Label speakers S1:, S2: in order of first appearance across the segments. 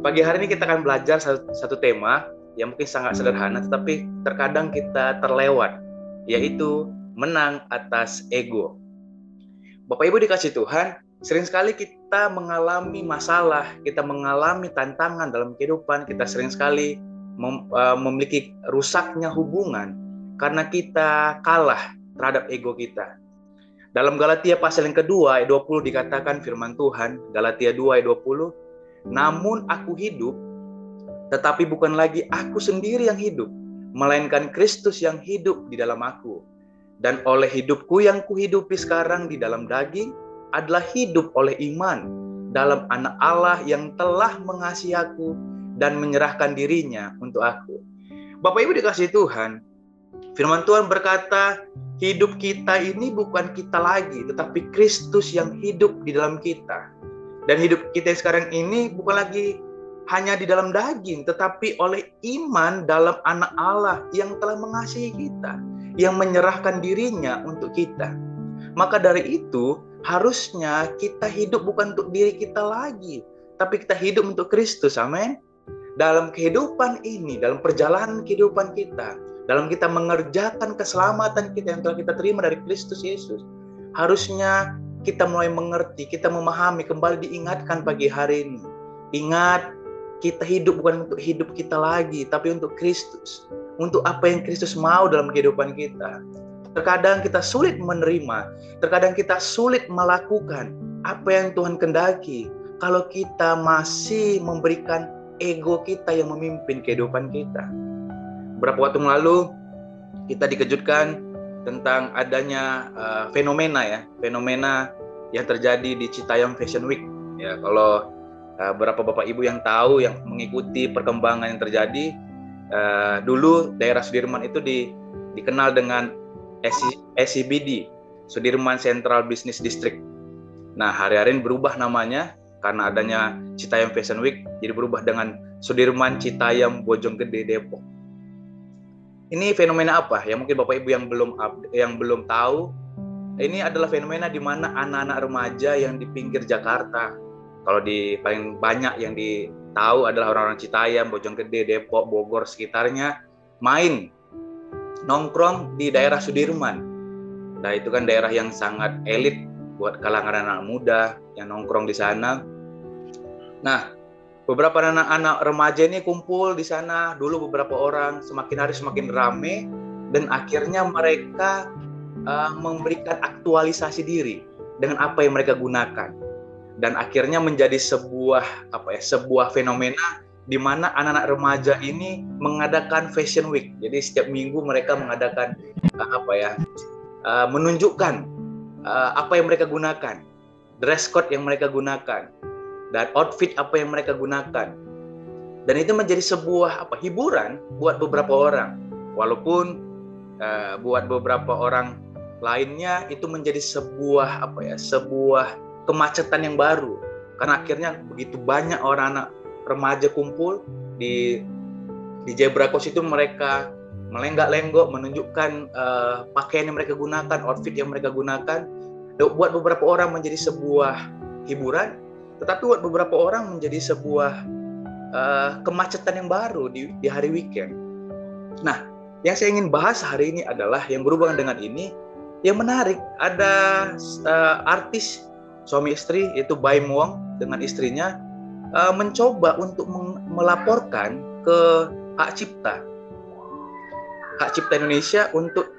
S1: Pagi hari ini kita akan belajar satu tema yang mungkin sangat sederhana, tetapi terkadang kita terlewat, yaitu menang atas ego. Bapak Ibu dikasih Tuhan, sering sekali kita mengalami masalah, kita mengalami tantangan dalam kehidupan, kita sering sekali memiliki rusaknya hubungan karena kita kalah terhadap ego kita. Dalam Galatia pasal yang kedua ayat 20 dikatakan firman Tuhan, Galatia 2 ayat 20, namun aku hidup, tetapi bukan lagi aku sendiri yang hidup, melainkan Kristus yang hidup di dalam aku. Dan oleh hidupku yang kuhidupi sekarang di dalam daging, adalah hidup oleh iman dalam Anak Allah yang telah mengasihi aku dan menyerahkan dirinya untuk aku. Bapak Ibu dikasih Tuhan, firman Tuhan berkata, hidup kita ini bukan kita lagi, tetapi Kristus yang hidup di dalam kita. Dan hidup kita sekarang ini bukan lagi hanya di dalam daging, tetapi oleh iman dalam Anak Allah yang telah mengasihi kita, yang menyerahkan dirinya untuk kita. Maka dari itu, harusnya kita hidup bukan untuk diri kita lagi, tapi kita hidup untuk Kristus, amin. Dalam kehidupan ini, dalam perjalanan kehidupan kita, dalam kita mengerjakan keselamatan kita yang telah kita terima dari Kristus Yesus, harusnya kita mulai mengerti, kita memahami, kembali diingatkan pagi hari ini. Ingat, kita hidup bukan untuk hidup kita lagi, tapi untuk Kristus. Untuk apa yang Kristus mau dalam kehidupan kita. Terkadang kita sulit menerima, terkadang kita sulit melakukan apa yang Tuhan kehendaki kalau kita masih memberikan ego kita yang memimpin kehidupan kita. Beberapa waktu lalu kita dikejutkan tentang adanya fenomena yang terjadi di Citayam Fashion Week. Ya, kalau beberapa Bapak Ibu yang tahu, yang mengikuti perkembangan yang terjadi, dulu daerah Sudirman itu dikenal dengan SCBD, Sudirman Central Business District. Nah, hari-hari ini berubah namanya karena adanya Citayam Fashion Week, jadi berubah dengan Sudirman Citayam Bojonggede Depok. Ini fenomena apa? Yang mungkin Bapak Ibu yang belum tahu, ini adalah fenomena di mana anak-anak remaja yang di pinggir Jakarta, kalau paling banyak yang tahu adalah orang-orang Citayam, Bojonggede, Depok, Bogor sekitarnya, main nongkrong di daerah Sudirman. Nah, itu kan daerah yang sangat elit buat kalangan anak muda yang nongkrong di sana. Nah, beberapa anak-anak remaja ini kumpul di sana, dulu beberapa orang, semakin hari semakin ramai, dan akhirnya mereka memberikan aktualisasi diri dengan apa yang mereka gunakan. Dan akhirnya menjadi sebuah fenomena di mana anak-anak remaja ini mengadakan Fashion Week. Jadi setiap minggu mereka mengadakan menunjukkan apa yang mereka gunakan, dress code yang mereka gunakan, dan outfit apa yang mereka gunakan. Dan itu menjadi sebuah hiburan buat beberapa orang. Walaupun buat beberapa orang lainnya itu menjadi sebuah kemacetan yang baru. Karena akhirnya begitu banyak orang anak remaja kumpul di zebra cross itu, mereka melenggak-lenggok menunjukkan pakaian yang mereka gunakan, outfit yang mereka gunakan. Buat beberapa orang menjadi sebuah hiburan, tetapi buat beberapa orang menjadi sebuah kemacetan yang baru di hari weekend. Nah, yang saya ingin bahas hari ini adalah yang berhubungan dengan ini. Yang menarik, ada artis suami istri, yaitu Baim Wong dengan istrinya, mencoba untuk melaporkan ke Hak Cipta Indonesia untuk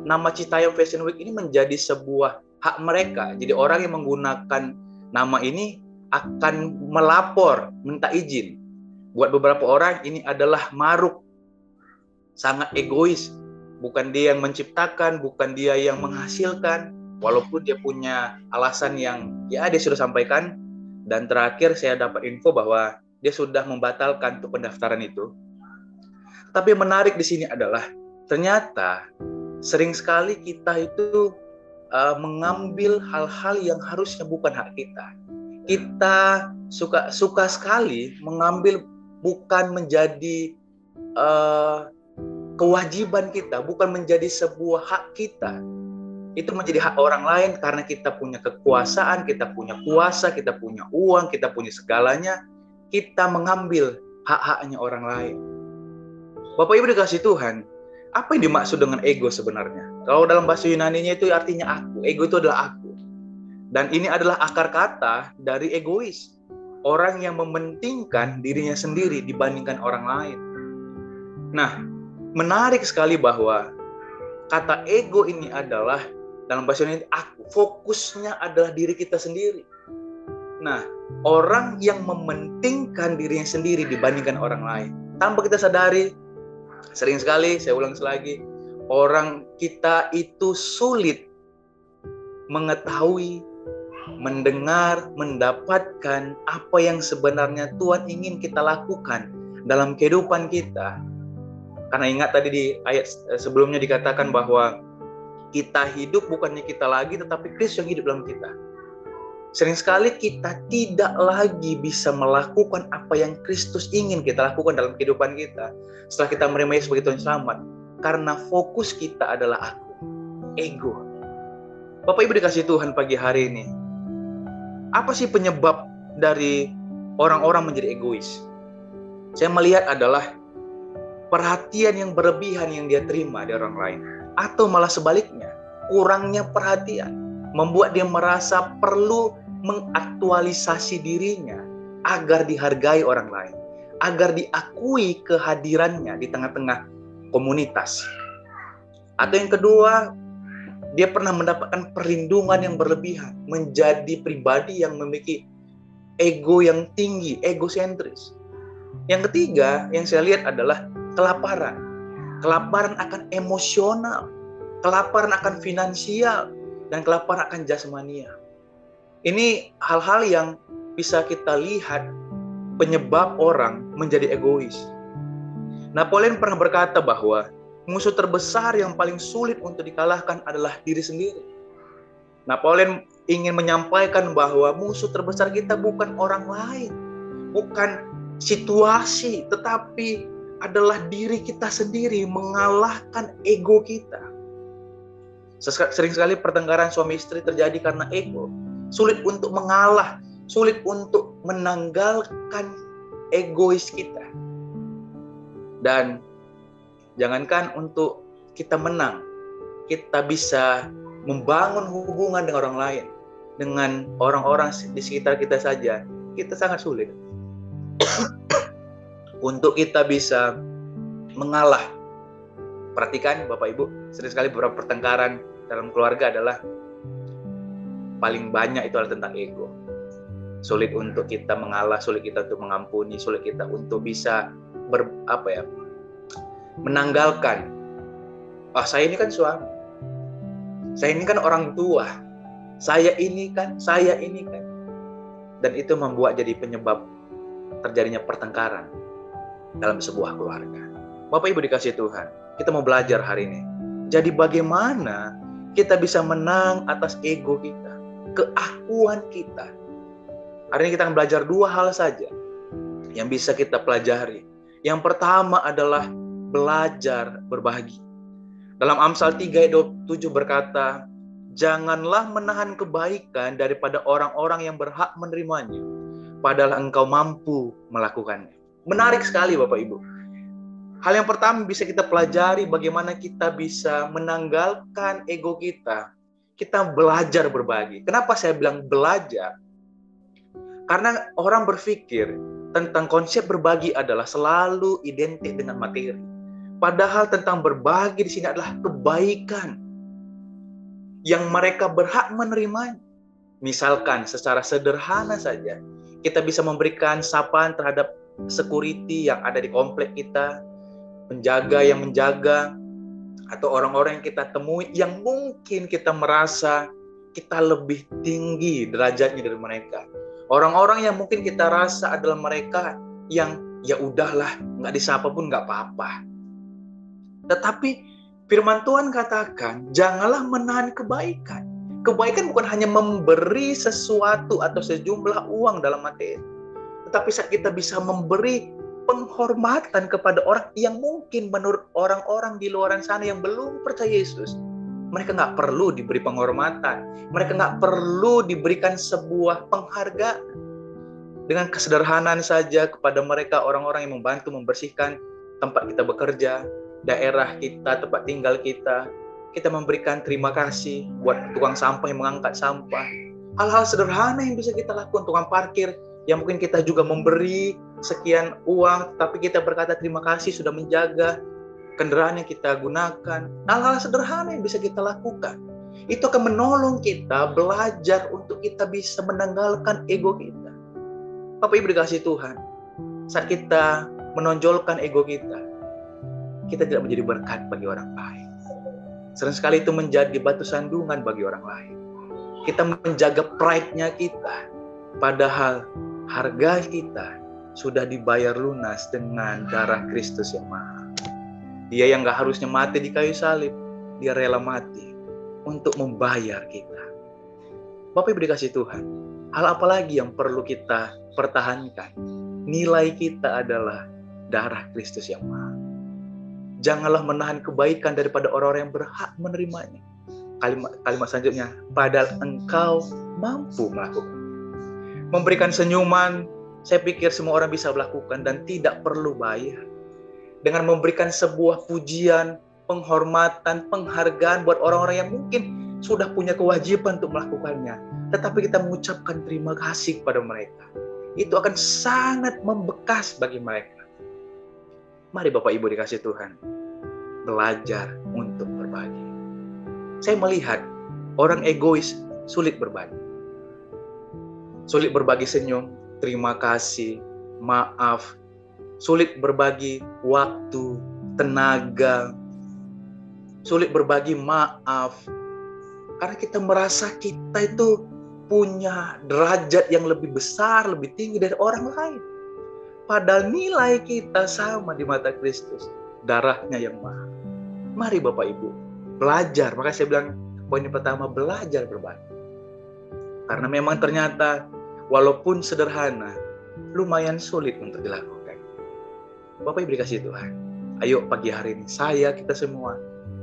S1: nama Citayam Fashion Week ini menjadi sebuah hak mereka. Jadi orang yang menggunakan nama ini akan melapor, minta izin. Buat beberapa orang ini adalah maruk, sangat egois. Bukan dia yang menciptakan, bukan dia yang menghasilkan, walaupun dia punya alasan yang dia sudah sampaikan. Dan terakhir saya dapat info bahwa dia sudah membatalkan untuk pendaftaran itu. Tapi yang menarik di sini adalah ternyata sering sekali kita itu mengambil hal-hal yang harusnya bukan hak kita. Kita suka sekali mengambil bukan menjadi kewajiban kita, bukan menjadi sebuah hak kita. Itu menjadi hak orang lain karena kita punya kekuasaan, kita punya kuasa, kita punya uang, kita punya segalanya. kita mengambil hak-haknya orang lain. Bapak Ibu dikasih Tuhan, apa yang dimaksud dengan ego sebenarnya? Kalau dalam bahasa Yunani-nya itu artinya aku. Ego itu adalah aku. Dan ini adalah akar kata dari egois. Orang yang mementingkan dirinya sendiri dibandingkan orang lain. Nah, menarik sekali bahwa kata ego ini adalah dalam bahasa Yunani aku. Fokusnya adalah diri kita sendiri. Nah, orang yang mementingkan dirinya sendiri dibandingkan orang lain. Tanpa kita sadari, sering sekali, saya ulang lagi, orang kita itu sulit mengetahui, mendengar, mendapatkan apa yang sebenarnya Tuhan ingin kita lakukan dalam kehidupan kita. Karena ingat tadi di ayat sebelumnya dikatakan bahwa kita hidup bukannya kita lagi, tetapi Kristus yang hidup dalam kita. Sering sekali kita tidak lagi bisa melakukan apa yang Kristus ingin kita lakukan dalam kehidupan kita setelah kita menerima Yesus sebagai Tuhan Selamat. Karena fokus kita adalah aku, ego. Bapak Ibu dikasih Tuhan pagi hari ini, apa sih penyebab dari orang-orang menjadi egois? Saya melihat adalah perhatian yang berlebihan yang dia terima dari orang lain. Atau malah sebaliknya, kurangnya perhatian membuat dia merasa perlu mengaktualisasi dirinya agar dihargai orang lain, agar diakui kehadirannya di tengah-tengah komunitas. Atau yang kedua, dia pernah mendapatkan perlindungan yang berlebihan, menjadi pribadi yang memiliki ego yang tinggi, egosentris. Yang ketiga, yang saya lihat adalah kelaparan. Kelaparan akan emosional, kelaparan akan finansial, dan kelaparan akan jasmania. Ini hal-hal yang bisa kita lihat penyebab orang menjadi egois. Napoleon pernah berkata bahwa musuh terbesar yang paling sulit untuk dikalahkan adalah diri sendiri. Napoleon ingin menyampaikan bahwa musuh terbesar kita bukan orang lain, bukan situasi, tetapi adalah diri kita sendiri, mengalahkan ego kita. Sering sekali pertengkaran suami istri terjadi karena ego. Sulit untuk mengalah, sulit untuk menanggalkan egois kita. Dan jangankan untuk kita menang, kita bisa membangun hubungan dengan orang lain, dengan orang-orang di sekitar kita saja, kita sangat sulit. Untuk kita bisa mengalah. Perhatikan Bapak Ibu, sering sekali beberapa pertengkaran dalam keluarga adalah paling banyak itu adalah tentang ego. Sulit untuk kita mengalah, sulit kita untuk mengampuni, sulit kita untuk bisa menanggalkan. Saya ini kan suami, saya ini kan orang tua, saya ini kan. Dan itu membuat jadi penyebab terjadinya pertengkaran dalam sebuah keluarga. Bapak Ibu dikasih Tuhan, kita mau belajar hari ini. Jadi bagaimana kita bisa menang atas ego kita, keakuan kita. Hari ini kita akan belajar dua hal saja yang bisa kita pelajari. Yang pertama adalah belajar berbagi. Dalam Amsal 3 ayat 27 berkata, janganlah menahan kebaikan daripada orang-orang yang berhak menerimanya, padahal engkau mampu melakukannya. Menarik sekali Bapak Ibu. Hal yang pertama bisa kita pelajari bagaimana kita bisa menanggalkan ego kita. Kita belajar berbagi. Kenapa saya bilang belajar? Karena orang berpikir tentang konsep berbagi adalah selalu identik dengan materi. Padahal tentang berbagi di sini adalah kebaikan yang mereka berhak menerimanya. Misalkan secara sederhana saja, kita bisa memberikan sapaan terhadap security yang ada di komplek kita, penjaga yang menjaga, atau orang-orang yang kita temui yang mungkin kita merasa kita lebih tinggi derajatnya dari mereka. Orang-orang yang mungkin kita rasa adalah mereka yang ya udahlah, nggak disapa pun nggak apa-apa. Tetapi firman Tuhan katakan, janganlah menahan kebaikan. Kebaikan bukan hanya memberi sesuatu atau sejumlah uang dalam materi, tetapi saat kita bisa memberi penghormatan kepada orang yang mungkin menurut orang-orang di luar sana yang belum percaya Yesus, mereka nggak perlu diberi penghormatan, mereka nggak perlu diberikan sebuah penghargaan. dengan kesederhanaan saja kepada mereka, orang-orang yang membantu membersihkan tempat kita bekerja, daerah kita, tempat tinggal kita. Kita memberikan terima kasih buat tukang sampah yang mengangkat sampah. Hal-hal sederhana yang bisa kita lakukan, tukang parkir yang mungkin kita juga memberi sekian uang, tapi kita berkata terima kasih sudah menjaga kendaraan yang kita gunakan. Hal-hal sederhana yang bisa kita lakukan. Itu akan menolong kita belajar untuk kita bisa menanggalkan ego kita. Bapak Ibu dikasih Tuhan, saat kita menonjolkan ego kita tidak menjadi berkat bagi orang lain. Sering sekali itu menjadi batu sandungan bagi orang lain. Kita menjaga pride-nya kita, padahal harga kita sudah dibayar lunas dengan darah Kristus yang mahal. Dia yang gak harusnya mati di kayu salib, dia rela mati untuk membayar kita. Bapak Ibu dikasih Tuhan, hal apa lagi yang perlu kita pertahankan? Nilai kita adalah darah Kristus yang mahal. Janganlah menahan kebaikan daripada orang-orang yang berhak menerimanya. Kalimat selanjutnya, padahal engkau mampu melakukannya. Memberikan senyuman, saya pikir semua orang bisa melakukan dan tidak perlu bayar. Dengan memberikan sebuah pujian, penghormatan, penghargaan buat orang-orang yang mungkin sudah punya kewajiban untuk melakukannya, tetapi kita mengucapkan terima kasih kepada mereka, itu akan sangat membekas bagi mereka. Mari Bapak Ibu dikasih Tuhan, belajar untuk berbagi. Saya melihat orang egois sulit berbagi. Sulit berbagi senyum, terima kasih, maaf. Sulit berbagi waktu, tenaga. Sulit berbagi maaf. Karena kita merasa kita itu punya derajat yang lebih besar, lebih tinggi dari orang lain. Padahal nilai kita sama di mata Kristus. Darahnya yang mahal. Mari Bapak Ibu, belajar. Makanya saya bilang poin pertama, belajar berbagi. Karena memang ternyata walaupun sederhana, lumayan sulit untuk dilakukan. Bapak Ibu dikasih Tuhan, ayo pagi hari ini, kita semua,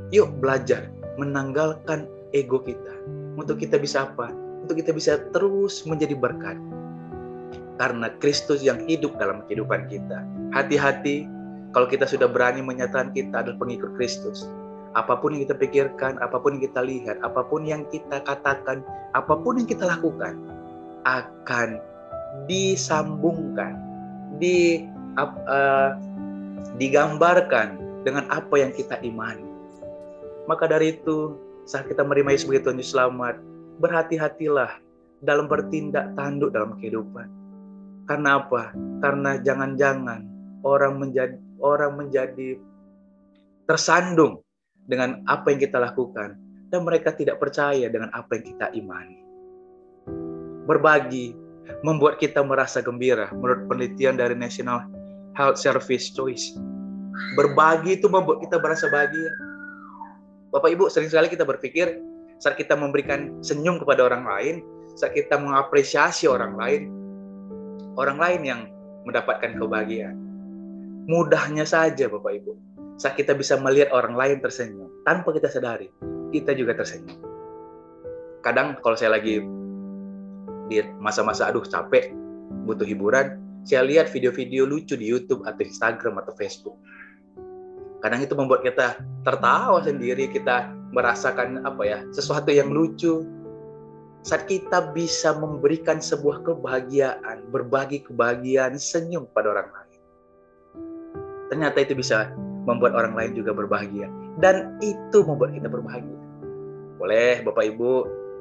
S1: yuk belajar menanggalkan ego kita. Untuk kita bisa apa? Untuk kita bisa terus menjadi berkat. Karena Kristus yang hidup dalam kehidupan kita. Hati-hati kalau kita sudah berani menyatakan kita adalah pengikut Kristus. Apapun yang kita pikirkan, apapun yang kita lihat, apapun yang kita katakan, apapun yang kita lakukan, akan disambungkan, digambarkan dengan apa yang kita imani. Maka dari itu, saat kita menerima Yesus sebagai Tuhan Juru Selamat, berhati-hatilah dalam bertindak tanduk dalam kehidupan. Karena apa? Karena jangan-jangan orang menjadi tersandung dengan apa yang kita lakukan dan mereka tidak percaya dengan apa yang kita imani. Berbagi membuat kita merasa gembira. Menurut penelitian dari National Health Service Choice, berbagi itu membuat kita merasa bahagia. Bapak Ibu, sering sekali kita berpikir saat kita memberikan senyum kepada orang lain, saat kita mengapresiasi orang lain yang mendapatkan kebahagiaan. Mudahnya saja Bapak Ibu, saat kita bisa melihat orang lain tersenyum, tanpa kita sadari, kita juga tersenyum. Kadang kalau saya lagi di masa-masa capek, butuh hiburan, saya lihat video-video lucu di YouTube atau Instagram atau Facebook. Kadang itu membuat kita tertawa sendiri, kita merasakan sesuatu yang lucu. Saat kita bisa memberikan sebuah kebahagiaan, berbagi kebahagiaan, senyum pada orang lain, ternyata itu bisa membuat orang lain juga berbahagia. Dan itu membuat kita berbahagia. Boleh Bapak Ibu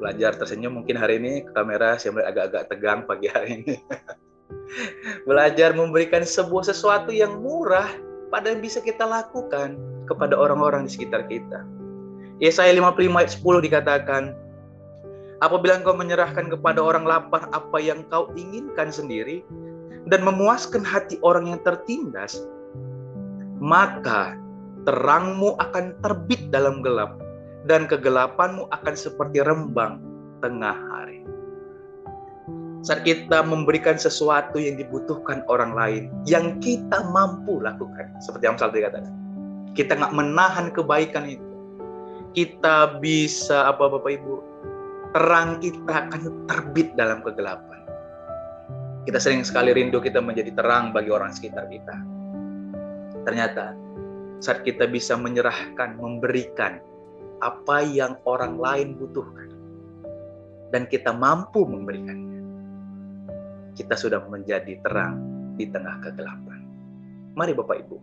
S1: belajar tersenyum mungkin hari ini ke kamera, saya melihat agak-agak tegang pagi hari ini. Belajar memberikan sebuah sesuatu yang murah pada yang bisa kita lakukan kepada orang-orang di sekitar kita. Yesaya 55 ayat 10 dikatakan, apabila engkau menyerahkan kepada orang lapar apa yang kau inginkan sendiri dan memuaskan hati orang yang tertindas, maka terangmu akan terbit dalam gelap dan kegelapanmu akan seperti rembang tengah hari. Saat kita memberikan sesuatu yang dibutuhkan orang lain, yang kita mampu lakukan, seperti yang Amsal dikatakan, kita nggak menahan kebaikan itu, kita bisa Bapak Ibu, terang kita akan terbit dalam kegelapan. Kita sering sekali rindu kita menjadi terang bagi orang sekitar kita. Ternyata saat kita bisa menyerahkan, memberikan apa yang orang lain butuhkan, dan kita mampu memberikannya, kita sudah menjadi terang di tengah kegelapan. Mari Bapak Ibu,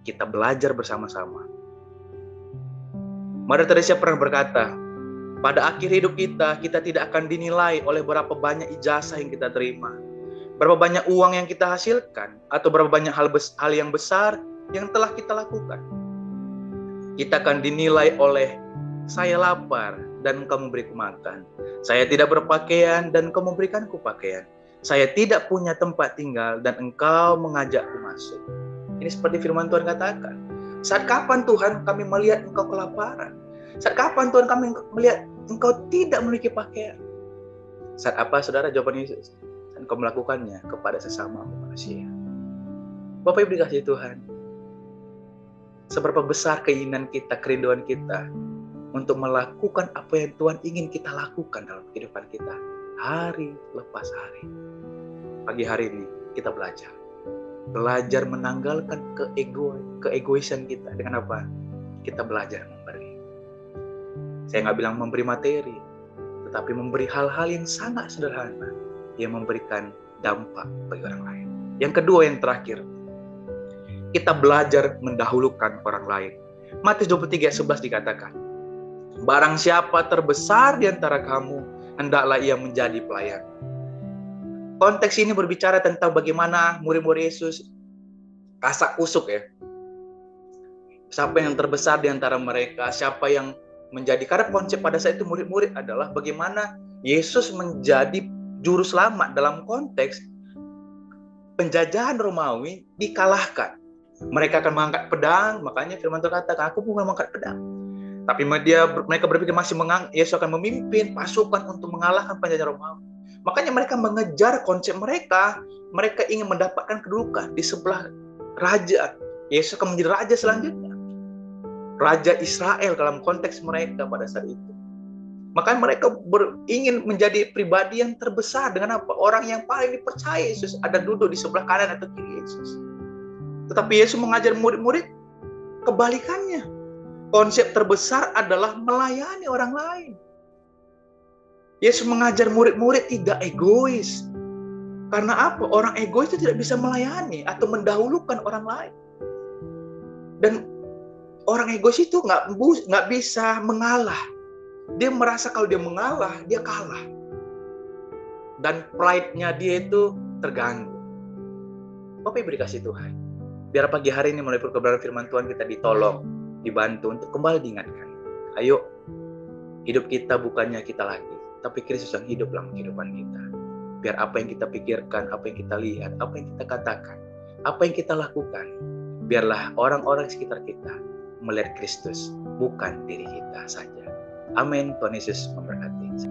S1: kita belajar bersama-sama. Mother Teresa pernah berkata, pada akhir hidup kita tidak akan dinilai oleh berapa banyak ijazah yang kita terima, berapa banyak uang yang kita hasilkan, atau berapa banyak hal yang besar yang telah kita lakukan. Kita akan dinilai oleh, saya lapar dan engkau memberiku makan. Saya tidak berpakaian dan engkau memberikanku pakaian. Saya tidak punya tempat tinggal dan engkau mengajakku masuk. Ini seperti firman Tuhan katakan. Saat kapan Tuhan kami melihat engkau kelaparan? Saat kapan Tuhan kami melihat engkau tidak memiliki pakaian? Saat apa, saudara? Jawaban Yesus. Dan engkau melakukannya kepada sesama manusia. Bapak Ibu dikasihi Tuhan, seberapa besar keinginan kita, kerinduan kita untuk melakukan apa yang Tuhan ingin kita lakukan dalam kehidupan kita hari lepas hari. Pagi hari ini kita belajar menanggalkan keegoisan kita. Dengan apa? Kita belajar memberi. Saya nggak bilang memberi materi, tetapi memberi hal-hal yang sangat sederhana yang memberikan dampak bagi orang lain. Yang kedua, yang terakhir, kita belajar mendahulukan orang lain. Matius 23 ayat 11 dikatakan, barang siapa terbesar di antara kamu, hendaklah ia menjadi pelayan. Konteks ini berbicara tentang bagaimana murid-murid Yesus kasak kusuk ya. Siapa yang terbesar di antara mereka, siapa yang menjadi, karena konsep pada saat itu murid-murid adalah bagaimana Yesus menjadi juru selamat dalam konteks penjajahan Romawi dikalahkan. Mereka akan mengangkat pedang, makanya firman Tuhan katakan, aku bukan mengangkat pedang. Tapi mereka berpikir masih Yesus akan memimpin pasukan untuk mengalahkan penjajah Romawi. Makanya mereka mengejar konsep mereka ingin mendapatkan kedudukan di sebelah raja. Yesus akan menjadi raja selanjutnya. Raja Israel dalam konteks mereka pada saat itu. Makanya mereka ingin menjadi pribadi yang terbesar. Dengan apa? Orang yang paling dipercaya Yesus ada duduk di sebelah kanan atau kiri Yesus. Tetapi Yesus mengajar murid-murid kebalikannya. Konsep terbesar adalah melayani orang lain. Yesus mengajar murid-murid tidak egois. Karena apa? Orang egois itu tidak bisa melayani atau mendahulukan orang lain. Dan orang egois itu nggak bisa mengalah. Dia merasa kalau dia mengalah, dia kalah. Dan pride-nya dia itu terganggu. Bapak Ibu dikasih Tuhan, biar pagi hari ini melalui kebenaran firman Tuhan kita ditolong, dibantu untuk kembali diingatkan. Ayo, hidup kita bukannya kita lagi, tapi Kristus yang hidup dalam kehidupan kita. Biar apa yang kita pikirkan, apa yang kita lihat, apa yang kita katakan, apa yang kita lakukan, biarlah orang-orang sekitar kita melihat Kristus, bukan diri kita saja. Amin. Tuhan Yesus memberkati.